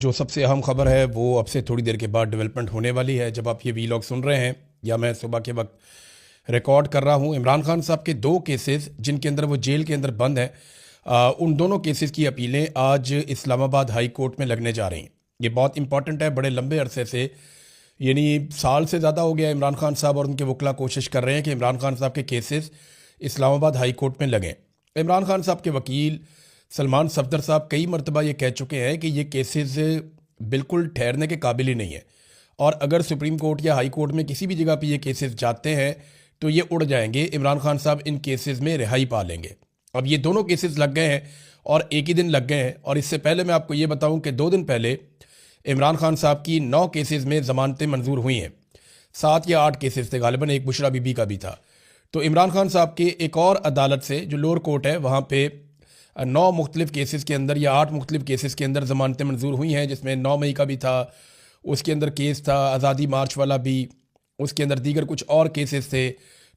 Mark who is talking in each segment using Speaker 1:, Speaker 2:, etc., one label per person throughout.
Speaker 1: जो सबसे अहम खबर है वो अब से थोड़ी देर के बाद डेवलपमेंट होने वाली है। जब आप ये वीलॉग सुन रहे हैं या मैं सुबह के वक्त रिकॉर्ड कर रहा हूँ, इमरान खान साहब के दो केसेस जिनके अंदर वो जेल के अंदर बंद हैं, उन दोनों केसेस की अपीलें आज इस्लामाबाद हाई कोर्ट में लगने जा रही हैं। ये बहुत इंपॉर्टेंट है। बड़े लंबे अरसे से, यानी साल से ज़्यादा हो गया, इमरान खान साहब और उनके वकला कोशिश कर रहे हैं कि इमरान खान साहब के केसेस इस्लामाबाद हाई कोर्ट में लगें। इमरान खान साहब के वकील सलमान सफदर साहब कई मरतबा ये कह चुके हैं कि ये केसेस बिल्कुल ठहरने के काबिल ही नहीं है, और अगर सुप्रीम कोर्ट या हाई कोर्ट में किसी भी जगह पे ये केसेस जाते हैं तो ये उड़ जाएंगे। इमरान खान साहब इन केसेस में रिहाई पा लेंगे। अब ये दोनों केसेस लग गए हैं और एक ही दिन लग गए हैं। और इससे पहले मैं आपको ये बताऊं कि 2 दिन पहले इमरान खान साहब की 9 केसेस में ज़मानतें मंजूर हुई हैं। 7 या 8 केसेस थे गालिबन, एक बुशरा बीबी का भी था। तो इमरान खान साहब के एक और अदालत से, जो लोअर कोर्ट है, वहाँ पे 9 मुख्तलिफ केसेस के अंदर या 8 मुख्तलिफ केसेस के अंदर ज़मानतें मंजूर हुई हैं, जिसमें 9 मई का भी था, उसके अंदर केस था आज़ादी मार्च वाला भी, उसके अंदर दीगर कुछ और केसेस थे।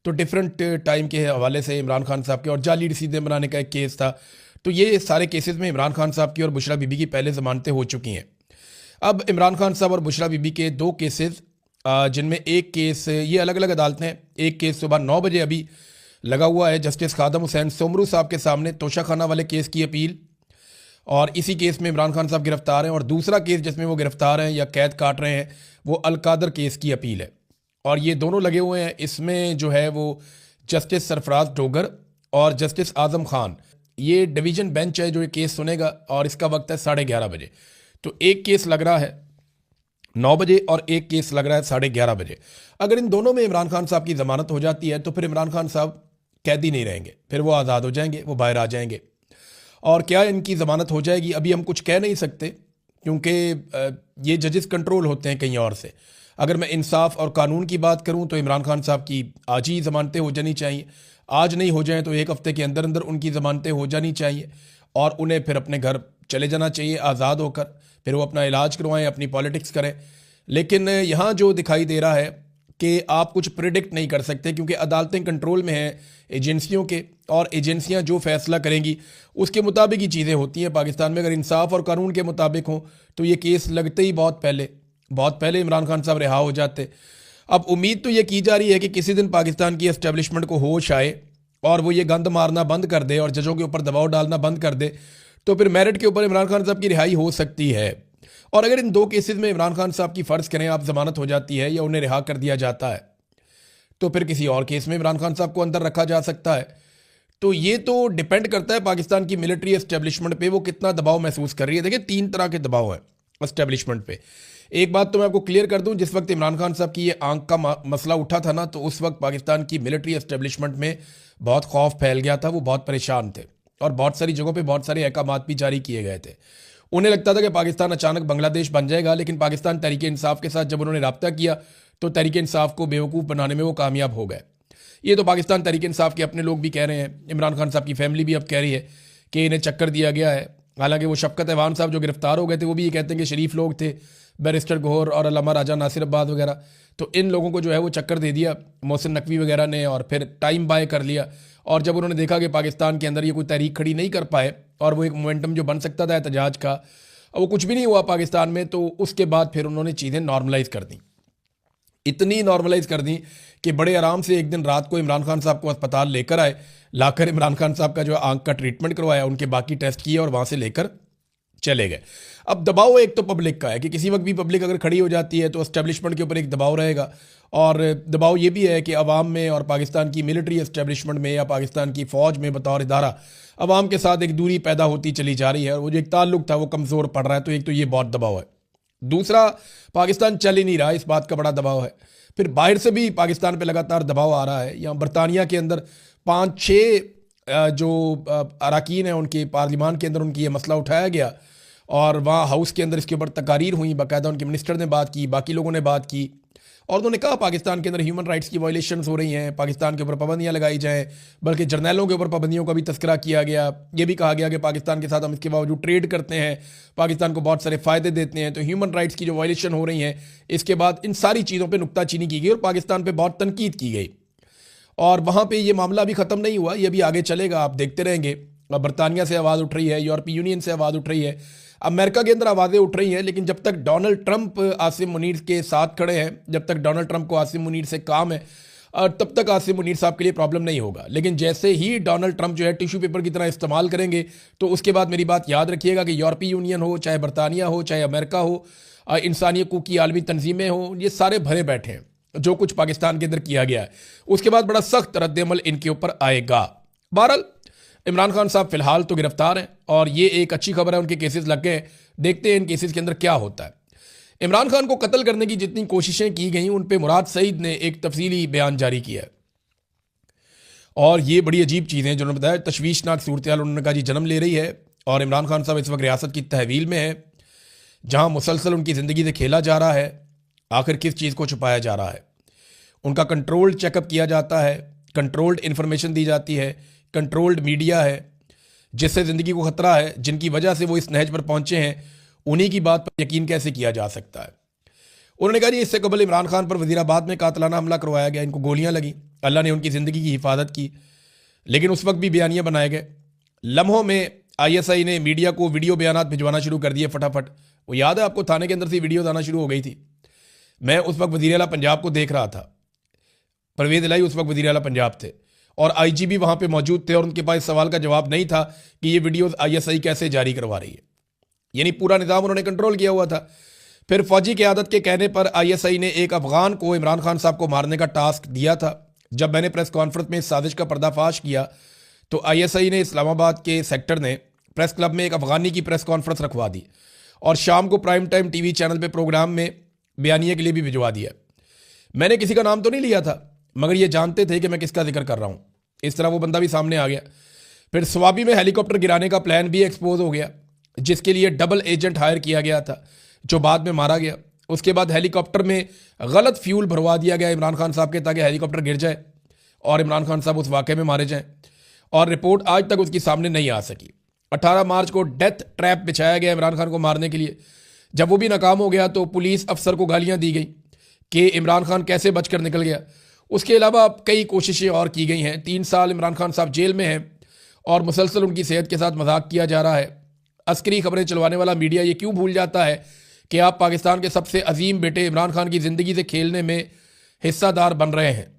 Speaker 1: तो डिफरेंट टाइम के हवाले से इमरान खान साहब के, और जाली रसीदें बनाने का एक केस था। तो ये सारे केसेस में इमरान खान साहब की और बुशरा बीबी की पहले ज़मानतें हो चुकी हैं। अब इमरान खान साहब और बुशरा बीबी के 2 केसेस, जिनमें एक केस, ये अलग अलग अदालतें हैं, एक केस सुबह 9 बजे अभी लगा हुआ है जस्टिस खादम हुसैन सोमरू साहब के सामने, तोशा खाना वाले केस की अपील, और इसी केस में इमरान खान साहब गिरफ्तार हैं। और दूसरा केस जिसमें वो गिरफ्तार हैं या कैद काट रहे हैं, वो अलकादर केस की अपील है। और ये दोनों लगे हुए हैं। इसमें जो है वो जस्टिस सरफराज डोगर और जस्टिस आजम खान, ये डिवीज़न बेंच है जो ये केस सुनेगा, और इसका वक्त है 11:30 बजे। तो एक केस लग रहा है 9 बजे और एक केस लग रहा है 11:30 बजे। अगर इन दोनों में इमरान खान साहब की ज़मानत हो जाती है तो फिर इमरान खान साहब कैदी नहीं रहेंगे, फिर वो आज़ाद हो जाएंगे, वो बाहर आ जाएंगे। और क्या इनकी ज़मानत हो जाएगी, अभी हम कुछ कह नहीं सकते, क्योंकि ये जजेस कंट्रोल होते हैं कहीं और से। अगर मैं इंसाफ और कानून की बात करूं तो इमरान खान साहब की आज ही ज़मानतें हो जानी चाहिए। आज नहीं हो जाएं तो 1 हफ्ते के अंदर अंदर उनकी ज़मानतें हो जानी चाहिए, और उन्हें फिर अपने घर चले जाना चाहिए आज़ाद होकर। फिर वो अपना इलाज करवाएं, अपनी पॉलिटिक्स करें। लेकिन यहाँ जो दिखाई दे रहा है कि आप कुछ प्रिडिक्ट नहीं कर सकते, क्योंकि अदालतें कंट्रोल में हैं एजेंसियों के, और एजेंसियां जो फैसला करेंगी उसके मुताबिक ही चीज़ें होती हैं पाकिस्तान में। अगर इंसाफ और कानून के मुताबिक हो तो ये केस लगते ही बहुत पहले इमरान खान साहब रिहा हो जाते। अब उम्मीद तो ये की जा रही है कि किसी दिन पाकिस्तान की एस्टेब्लिशमेंट को होश आए और वो ये गंद मारना बंद कर दे और जजों के ऊपर दबाव डालना बंद कर दे, तो फिर मेरिट के ऊपर इमरान खान साहब की रिहाई हो सकती है। और अगर इन 2 केसेस में इमरान खान साहब की फ़र्ज़ करें आप ज़मानत हो जाती है या उन्हें रिहा कर दिया जाता है, तो फिर किसी और केस में इमरान खान साहब को अंदर रखा जा सकता है। तो ये तो डिपेंड करता है पाकिस्तान की मिलिट्री एस्टेब्लिशमेंट पे, वो कितना दबाव महसूस कर रही है। देखिए 3 तरह के दबाव है एस्टेब्लिशमेंट पे। एक बात तो मैं आपको क्लियर कर दूं, जिस वक्त इमरान खान साहब की ये आंख का मसला उठा था ना, तो उस वक्त पाकिस्तान की मिलिट्री एस्टेब्लिशमेंट में बहुत खौफ फैल गया था, वो बहुत परेशान थे, और बहुत सारी जगहों पे बहुत सारे अहकामात भी जारी किए गए थे। उन्हें लगता था कि पाकिस्तान अचानक बांग्लादेश बन जाएगा, लेकिन पाकिस्तान तहरीक इंसाफ के साथ जब उन्होंने रब्ता किया तो तहरीक इंसाफ को बेवकूफ़ बनाने में वो कामयाब हो गए। ये तो पाकिस्तान तहरीक इंसाफ के अपने लोग भी कह रहे हैं, इमरान खान साहब की फैमिली भी अब कह रही है कि इन्हें चक्कर दिया गया है। हालांकि वो शफकत ऐवान साहब जो गिरफ्तार हो गए थे, वो भी ये कहते हैं कि शरीफ लोग थे, बैरिस्टर गौहर और अल्लामा राजा नासिर अब्बास वगैरह। तो इन लोगों को जो है वो चक्कर दे दिया मोहसिन नकवी वगैरह ने, और फिर टाइम बाय कर लिया। और जब उन्होंने देखा कि पाकिस्तान के अंदर ये कोई तहरीक खड़ी नहीं कर पाए, और वो एक मोमेंटम जो बन सकता था एहतजाज का, वो कुछ भी नहीं हुआ पाकिस्तान में, तो उसके बाद फिर उन्होंने चीज़ें नॉर्मलाइज़ कर दी। इतनी नॉर्मलाइज़ कर दी कि बड़े आराम से एक दिन रात को इमरान खान साहब को अस्पताल लेकर आए, लाकर इमरान खान साहब का जो आंख का ट्रीटमेंट करवाया, उनके बाकी टेस्ट किए और वहाँ से लेकर चले गए। अब दबाव एक तो पब्लिक का है कि किसी वक्त भी पब्लिक अगर खड़ी हो जाती है तो एस्टेब्लिशमेंट के ऊपर एक दबाव रहेगा, और दबाव ये भी है कि अवाम में और पाकिस्तान की मिलिट्री एस्टेब्लिशमेंट में या पाकिस्तान की फ़ौज में बतौर इदारा अवाम के साथ एक दूरी पैदा होती चली जा रही है, और वो जो एक ताल्लुक था वो कमज़ोर पड़ रहा है। तो एक तो ये बहुत दबाव है। दूसरा, पाकिस्तान चल ही नहीं रहा, इस बात का बड़ा दबाव है। फिर बाहर से भी पाकिस्तान पे लगातार दबाव आ रहा है। यहाँ बरतानिया के अंदर 5-6 जो अरकान हैं उनके पार्लिमान के अंदर उनकी ये मसला उठाया गया, और वहाँ हाउस के अंदर इसके ऊपर तकारीर हुई, बाकायदा उनके मिनिस्टर ने बात की, बाकी लोगों ने बात की, और उन्होंने कहा पाकिस्तान के अंदर ह्यूमन राइट्स की वायलेशंस हो रही हैं, पाकिस्तान के ऊपर पाबंदियां लगाई जाएं। बल्कि जर्नैलों के ऊपर पाबंदियों का भी तस्करा किया गया। ये भी कहा गया कि पाकिस्तान के साथ हम इसके बावजूद ट्रेड करते हैं, पाकिस्तान को बहुत सारे फ़ायदे देते हैं, तो ह्यूमन राइट्स की जो वायलेशन हो रही हैं, इसके बाद इन सारी चीज़ों पर नुक्ताचीनी की गई और पाकिस्तान पर बहुत तनकीद की गई। और वहाँ पर यह मामला अभी ख़त्म नहीं हुआ, यह भी आगे चलेगा, आप देखते रहेंगे। बरतानिया से आवाज़ उठ रही है, यूरोपीय यूनियन से आवाज़ उठ रही है। अमेरिका के अंदर आवाज़ें उठ रही हैं, लेकिन जब तक डोनाल्ड ट्रंप आसिम मुनीर के साथ खड़े हैं, जब तक डोनाल्ड ट्रंप को आसिम मुनीर से काम है, और तब तक आसिम मुनीर साहब के लिए प्रॉब्लम नहीं होगा। लेकिन जैसे ही डोनाल्ड ट्रंप जो है टिश्यू पेपर की तरह इस्तेमाल करेंगे, तो उसके बाद मेरी बात याद रखिएगा कि यूरोपीय यूनियन हो, चाहे बरतानिया हो, चाहे अमेरिका हो, इंसानी हकूक़ की आलमी तंजीमें हों, ये सारे भरे बैठे हैं जो कुछ पाकिस्तान के अंदर किया गया है। उसके बाद बड़ा सख्त रद्द-ए-अमल इनके ऊपर आएगा। बहरहाल इमरान खान साहब फिलहाल तो गिरफ्तार हैं और ये एक अच्छी खबर है, उनके केसेस लग गए। देखते हैं इन केसेस के अंदर क्या होता है। इमरान खान को कत्ल करने की जितनी कोशिशें की गई उन पे मुराद सईद ने एक तफसीली बयान जारी किया है और ये बड़ी अजीब चीज़ें जो उन्होंने बताया, तशवीशनाक सूरत हाल। उन्होंने कहा जी जन्म ले रही है और इमरान खान साहब इस वक्त रियासत की तहवील में है, जहाँ मुसलसल उनकी ज़िंदगी से खेला जा रहा है। आखिर किस चीज़ को छुपाया जा रहा है? उनका कंट्रोल्ड चेकअप किया जाता है, कंट्रोल्ड इन्फॉर्मेशन दी जाती है, कंट्रोल्ड मीडिया है, जिससे ज़िंदगी को ख़तरा है, जिनकी वजह से वो इस नहज पर पहुँचे हैं, उन्हीं की बात पर यकीन कैसे किया जा सकता है? उन्होंने कहा जी इससे कबल इमरान खान पर वज़ीराबाद में कातलाना हमला करवाया गया, इनको गोलियां लगी, अल्लाह ने उनकी ज़िंदगी की हिफाजत की, लेकिन उस वक्त भी बयानियाँ बनाए गए। लम्हों में ISI ने मीडिया को वीडियो बयानात भिजवाना शुरू कर दिए फटाफट। वो याद है आपको, थाने के अंदर से वीडियोज़ आना शुरू हो गई थी। मैं उस वक्त वज़ीर आला पंजाब को देख रहा था, परवेज़ इलाही उस वक्त वज़ीर आला पंजाब थे और IGP वहाँ पे मौजूद थे और उनके पास सवाल का जवाब नहीं था कि ये वीडियोज़ ISI कैसे जारी करवा रही है। यानी पूरा निज़ाम उन्होंने कंट्रोल किया हुआ था। फिर फौजी क़यादत के कहने पर ISI ने एक अफ़गान को इमरान खान साहब को मारने का टास्क दिया था। जब मैंने प्रेस कॉन्फ्रेंस में इस साजिश का पर्दाफाश किया तो ISI ने इस्लामाबाद के सेक्टर ने प्रेस क्लब में एक अफ़गानी की प्रेस कॉन्फ्रेंस रखवा दी और शाम को प्राइम टाइम TV चैनल पर प्रोग्राम में बयानिए के लिए भी भिजवा दिया। मैंने किसी का नाम तो नहीं लिया था, मगर ये जानते थे कि मैं किसका जिक्र कर रहा हूँ। इस तरह वो बंदा भी सामने आ गया। फिर स्वाबी में हेलीकॉप्टर गिराने का प्लान भी एक्सपोज हो गया, जिसके लिए डबल एजेंट हायर किया गया था, जो बाद में मारा गया। उसके बाद हेलीकॉप्टर में गलत फ्यूल भरवा दिया गया इमरान खान साहब के, ताकि हेलीकॉप्टर गिर जाए और इमरान खान साहब उस वाक़े में मारे जाएं, और रिपोर्ट आज तक उसकी सामने नहीं आ सकी। 18 मार्च को डेथ ट्रैप बिछाया गया इमरान खान को मारने के लिए। जब वो भी नाकाम हो गया तो पुलिस अफसर को गालियाँ दी गई कि इमरान खान कैसे बचकर निकल गया। उसके अलावा कई कोशिशें और की गई हैं। 3 साल इमरान खान साहब जेल में हैं और मुसलसल उनकी सेहत के साथ मजाक किया जा रहा है। अस्करी खबरें चलवाने वाला मीडिया ये क्यों भूल जाता है कि आप पाकिस्तान के सबसे अजीम बेटे इमरान खान की ज़िंदगी से खेलने में हिस्सादार बन रहे हैं।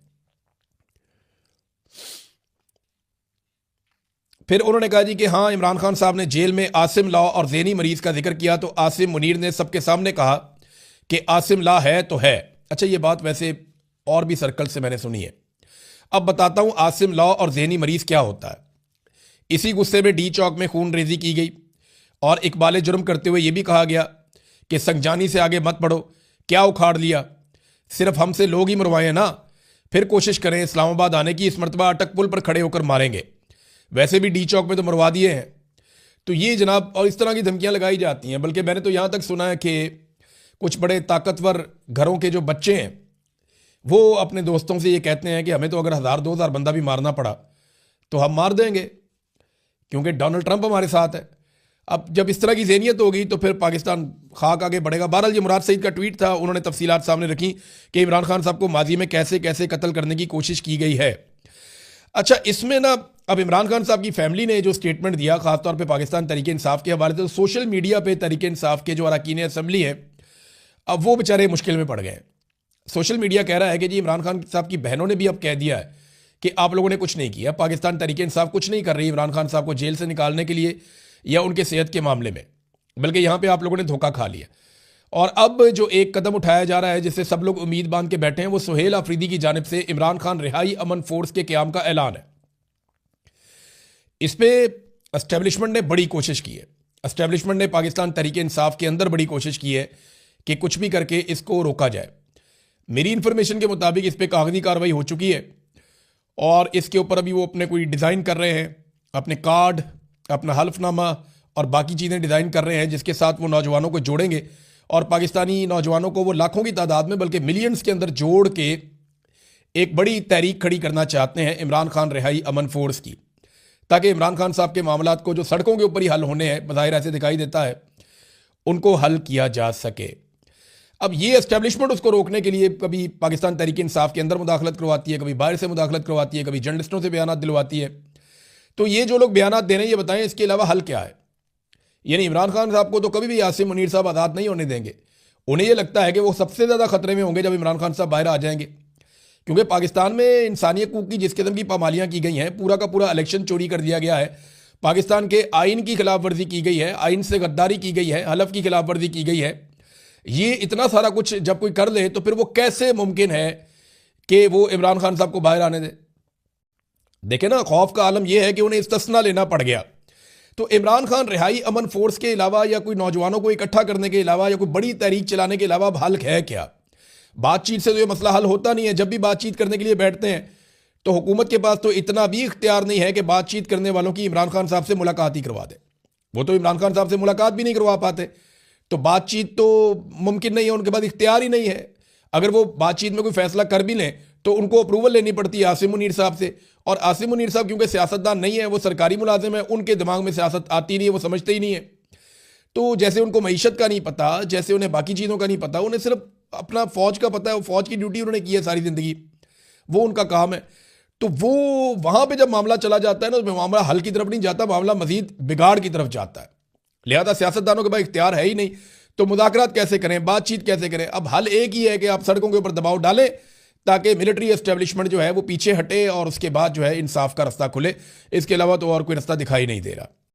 Speaker 1: फिर उन्होंने कहा जी कि हाँ, इमरान खान साहब ने जेल में आसिम लॉ और ज़ैनी मरीज़ का जिक्र किया तो आसिम मुनीर ने सबके सामने कहा कि आसिम लॉ है तो है। अच्छा, ये बात वैसे और भी सर्कल से मैंने सुनी है। अब बताता हूँ आसिम लॉ और ज़ैनी मरीज़ क्या होता है। इसी गुस्से में डी चौक में खून रेजी की गई और इकबाल जुर्म करते हुए ये भी कहा गया कि संगजानी से आगे मत बढ़ो, क्या उखाड़ लिया, सिर्फ हमसे लोग ही मरवाए ना, फिर कोशिश करें इस्लामाबाद आने की, इस मरतबा अटक पुल पर खड़े होकर मारेंगे, वैसे भी डी चौक में तो मरवा दिए हैं। तो ये जनाब, और इस तरह की धमकियां लगाई जाती हैं। बल्कि मैंने तो यहाँ तक सुना है कि कुछ बड़े ताकतवर घरों के जो बच्चे हैं वो अपने दोस्तों से ये कहते हैं कि हमें तो अगर 1000-2000 बंदा भी मारना पड़ा तो हम मार देंगे, क्योंकि डोनाल्ड ट्रंप हमारे साथ है। अब जब इस तरह की ज़हनियत होगी तो फिर पाकिस्तान खाक आगे बढ़ेगा। बहरहाल ये मुराद सईद का ट्वीट था, उन्होंने तफसीलात सामने रखी कि इमरान खान साहब को माजी में कैसे कैसे कत्ल करने की कोशिश की गई है। अच्छा, इसमें ना अब इमरान खान साहब की फैमिली ने जो स्टेटमेंट दिया, खासतौर पे पाकिस्तान तहरीक इंसाफ के हवाले से, तो सोशल मीडिया पे तहरीक इंसाफ के जो अरकान असम्बली है, अब वो बेचारे मुश्किल में पड़ गए। सोशल मीडिया कह रहा है कि जी इमरान खान साहब की बहनों ने भी अब कह दिया है कि आप लोगों ने कुछ नहीं किया, पाकिस्तान तहरीक इंसाफ कुछ नहीं कर रही इमरान खान साहब को जेल से निकालने के लिए या उनके सेहत के मामले में, बल्कि यहाँ पर आप लोगों ने धोखा खा लिया। और अब जो एक कदम उठाया जा रहा है जिससे सब लोग उम्मीद बांध के बैठे हैं, वो सुहेल आफरीदी की जानिब से इमरान खान रिहाई अमन फोर्स के क़याम का ऐलान है। इस पे एस्टेब्लिशमेंट ने बड़ी कोशिश की है। एस्टेब्लिशमेंट ने पाकिस्तान तहरीक इंसाफ के अंदर बड़ी कोशिश की है कि कुछ भी करके इसको रोका जाए। मेरी इन्फॉर्मेशन के मुताबिक इस पे कागजी कार्रवाई हो चुकी है और इसके ऊपर अभी वो अपने कोई डिज़ाइन कर रहे हैं, अपने कार्ड, अपना हल्फनामा और बाकी चीज़ें डिज़ाइन कर रहे हैं, जिसके साथ वो नौजवानों को जोड़ेंगे और पाकिस्तानी नौजवानों को वो लाखों की तादाद में, बल्कि मिलियंस के अंदर जोड़ के एक बड़ी तहरीक खड़ी करना चाहते हैं इमरान खान रिहाई अमन फोर्स की, ताकि इमरान खान साहब के मामलात को जो सड़कों के ऊपर ही हल होने हैं, बज़ाहिर ऐसे दिखाई देता है, उनको हल किया जा सके। अब ये एस्टेब्लिशमेंट उसको रोकने के लिए कभी पाकिस्तान तहरीक इंसाफ के अंदर मुदाखलत करवाती है, कभी बाहर से मुदाखलत करवाती है, कभी जर्नलिस्टों से बयान दिलवाती है। तो ये जो लोग बयान दे रहे हैं, ये बताएं इसके अलावा हल क्या है? यानी इमरान खान साहब को तो कभी भी आसिम मुनीर साहब आज़ाद नहीं होने देंगे। उन्हें ये लगता है कि वो सबसे ज़्यादा खतरे में होंगे जब इमरान खान साहब बाहर आ जाएंगे, क्योंकि पाकिस्तान में इंसानियत की जिस किस्म की पामालियाँ की गई हैं, पूरा का पूरा इलेक्शन चोरी कर दिया गया है, पाकिस्तान के आइन की खिलाफ वर्जी की गई है, आइन से गद्दारी की गई है, हलफ की खिलाफ वर्जी की गई है। ये इतना सारा कुछ जब कोई कर ले तो फिर वो कैसे मुमकिन है कि वो इमरान खान साहब को बाहर आने दे। देखे ना, खौफ का आलम यह है कि उन्हें इस्तिस्ना लेना पड़ गया। तो इमरान खान रिहाई अमन फोर्स के अलावा या कोई नौजवानों को इकट्ठा करने के अलावा या कोई बड़ी तहरीक चलाने के अलावा अब हल है क्या? बातचीत से तो ये मसला हल होता नहीं है। जब भी बातचीत करने के लिए बैठते हैं तो हुकूमत के पास तो इतना भी इख्तियार नहीं है कि बातचीत करने वालों की इमरान खान साहब से मुलाकात ही करवा दे। वो तो इमरान खान साहब से मुलाकात भी नहीं करवा पाते, तो बातचीत तो मुमकिन नहीं है, उनके पास इख्तियार ही नहीं है। अगर वो बातचीत में कोई फैसला कर भी लें तो उनको अप्रूवल लेनी पड़ती है आसिम मुनीर साहब से, और आसिम मुनीर साहब क्योंकि सियासतदान नहीं है, वो सरकारी मुलाजिम है, उनके दिमाग में सियासत आती नहीं है, वो समझते ही नहीं है। तो जैसे उनको मईशत का नहीं पता, जैसे उन्हें बाकी चीज़ों का नहीं पता, उन्हें सिर्फ अपना फ़ौज का पता है। वो फ़ौज की ड्यूटी उन्होंने की है सारी ज़िंदगी, वो उनका काम है। तो वो वहाँ पे जब मामला चला जाता है ना, तो मामला हल की तरफ नहीं जाता, मामला मजीद बिगाड़ की तरफ जाता है। लिहाजा सियासतदानों के पास इख्तियार है ही नहीं, तो मुज़ाकरात कैसे करें, बातचीत कैसे करें? अब हल एक ही है कि आप सड़कों के ऊपर दबाव डालें ताकि मिलिट्री एस्टेब्लिशमेंट जो है वो पीछे हटे और उसके बाद जो है इंसाफ का रास्ता खुले। इसके अलावा तो और कोई रास्ता दिखाई नहीं दे रहा।